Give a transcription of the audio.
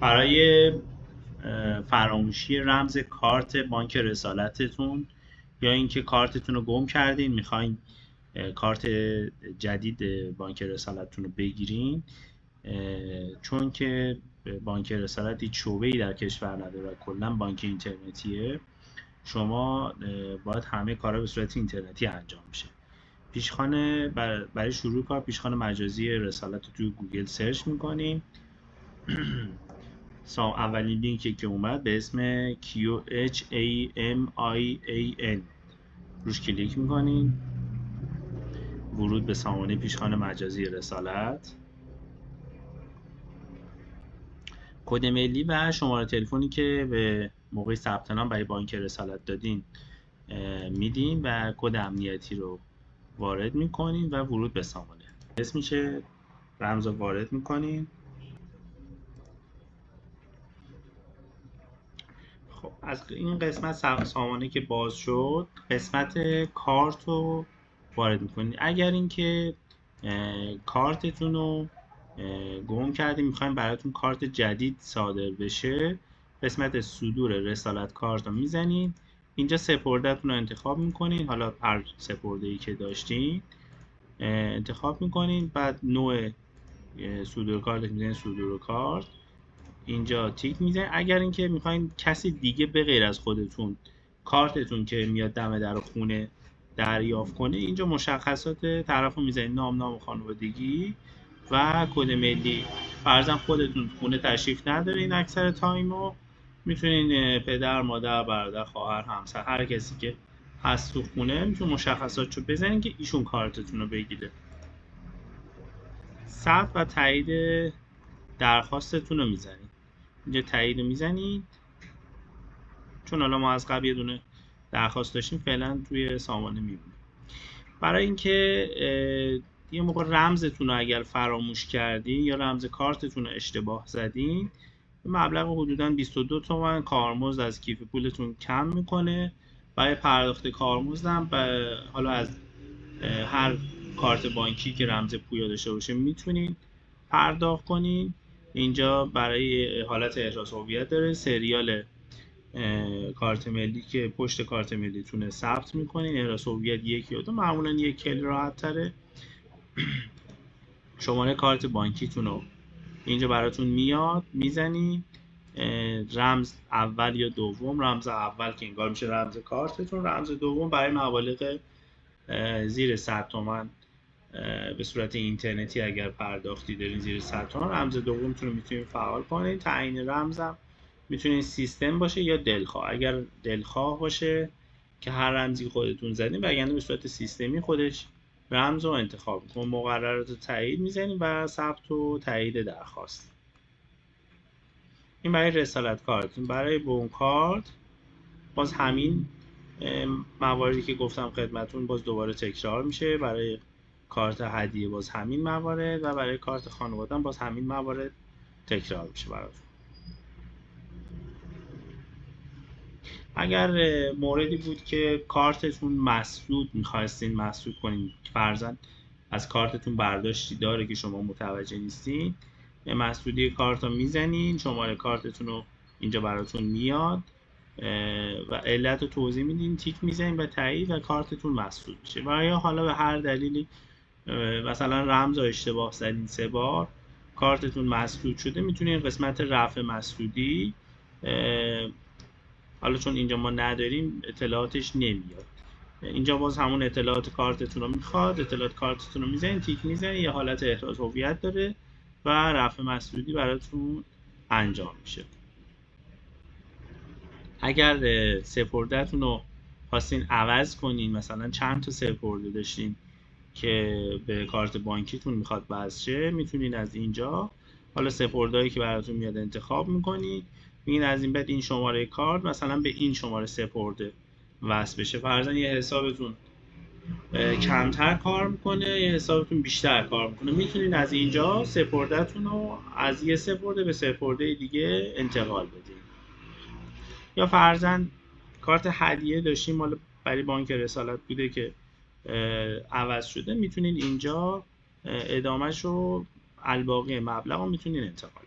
برای فراموشی رمز کارت بانک رسالتتون یا اینکه کارتتون رو گم کردین میخواین کارت جدید بانک رسالتتون رو بگیرین، چون که بانک رسالت هیچ شعبه‌ای در کشور نداره و کلا بانک اینترنتیه، شما باید همه کارا به صورت اینترنتی انجام بشه. پیشخوان برای شروع کار پیشخوان مجازی رسالت رو توی گوگل سرچ میکنین. اولین لینکی که اومد به اسم QHAMIAN روش کلیک میکنین. ورود به سامانه پیشخوان مجازی رسالت، کد ملی و شماره تلفنی که به موقع ثبت نام برای بانک رسالت دادین میدین و کد امنیتی رو وارد میکنین و ورود به سامانه. اسمشه رمز رو وارد میکنین. خب از این قسمت سامانه که باز شد، قسمت کارت رو وارد میکنین. اگر اینکه کارتتون رو گم کردین میخوایم براتون کارت جدید صادر بشه، قسمت صدور رسالت کارت رو میزنین. اینجا سپردهتون رو انتخاب میکنین، حالا هر سپرده‌ای که داشتین انتخاب میکنین. بعد نوع صدور کارت میزنین صدور کارت، اینجا تیک میزنین. اگر اینکه میخواین کسی دیگه به غیر از خودتون کارتتون که میاد دم در خونه دریافت کنه، اینجا مشخصات طرف رو میزنین، نام خانوادگی و کد ملی. فرضاً خودتون خونه تشریف ندارین اکثر تایمو، میتونین پدر، مادر، برادر، خواهر، همسر، هر کسی که هست تو خونه میتونین مشخصاتشو بزنین که ایشون کارتتون رو بگیره. ثبت و تایید درخواستتون رو میزنین. اینجا تایید رو میزنید. چون حالا ما از قبل یه دونه درخواست داشتیم فعلا توی سامانه میمونه. برای اینکه یه موقع رمزتون رو اگر فراموش کردین یا رمز کارتتون رو اشتباه زدین، مبلغ حدوداً 22 تومن کارمزد از کیف پولتون کم میکنه. برای پرداخت کارمزدم حالا از هر کارت بانکی که رمز پویا داشته باشه میتونین پرداخت کنین. اینجا برای حالت احراز هویت داره، سریال کارت ملی که پشت کارت ملیتونه ثبت میکنین، احراز هویت 1 یا 2، معمولا 1 خیلی راحت تره. شماره کارت بانکیتون رو اینجا براتون میاد، میزنین رمز اول یا دوم. رمز اول که انگار میشه رمز کارتتون، رمز دوم برای مبالغ زیر 100 تومن به صورت اینترنتی اگر پرداختی دارین زیر 100 تومن، رمز دومتون رو میتونین فعال کنین. تعیین رمزم میتونین سیستم باشه یا دلخواه. اگر دلخواه باشه که هر رمزی خودتون زدین، وگرنه به صورت سیستمی خودش رمز رو انتخاب میکنه. مقررات رو تایید میزنین و ثبت و تایید درخواست. این برای رسالت کارتون. برای بون کارت باز همین مواردی که گفتم خدمتون باز دوباره تکرار میشه. برای کارت هدیه باز همین موارد و برای کارت خانواده باز همین موارد تکرار میشه براتون. اگر موردی بود که کارتتون مسدود میخواستین مسدود کنین، فرضاً از کارتتون برداشتی داره که شما متوجه نیستین، مسدودی کارت رو میزنین، شماره کارتتون رو اینجا براتون میاد و علت رو توضیح میدین، تیک میزنین و تایید و کارتتون مسدود میشه. و یا حالا به هر دلیلی مثلا رمز رو اشتباه زدین 3 بار، کارتتون مسدود شده، میتونین قسمت رفع مسدودی، حالا چون اینجا ما نداریم اطلاعاتش نمیاد، اینجا باز همون اطلاعات کارتتون رو میخواد، اطلاعات کارتتون رو میزنین، تیک میزنین، یه حالت احراز هویت داره و رفع مسدودی براتون انجام میشه. اگر سپردهتون رو خواستین عوض کنین، مثلا چند تا سپرده داشتین که به کارت بانکیتون میخواد وصل شه، میتونین از اینجا حالا سپردهایی که براتون میاد انتخاب میکنین. میگین از این بعد این شماره کارت مثلا به این شماره سپرده وصل بشه. فرضاً یه حسابتون کمتر کار میکنه، یه حسابتون بیشتر کار میکنه، میتونین از اینجا سپردهتون رو از یه سپرده به سپرده دیگه انتقال بدین. یا فرضاً کارت هدیه داشتیم مال برای بانک رسالت بوده که عوض شده، میتونین اینجا ادامهش رو الباقی مبلغ رو میتونین انتقال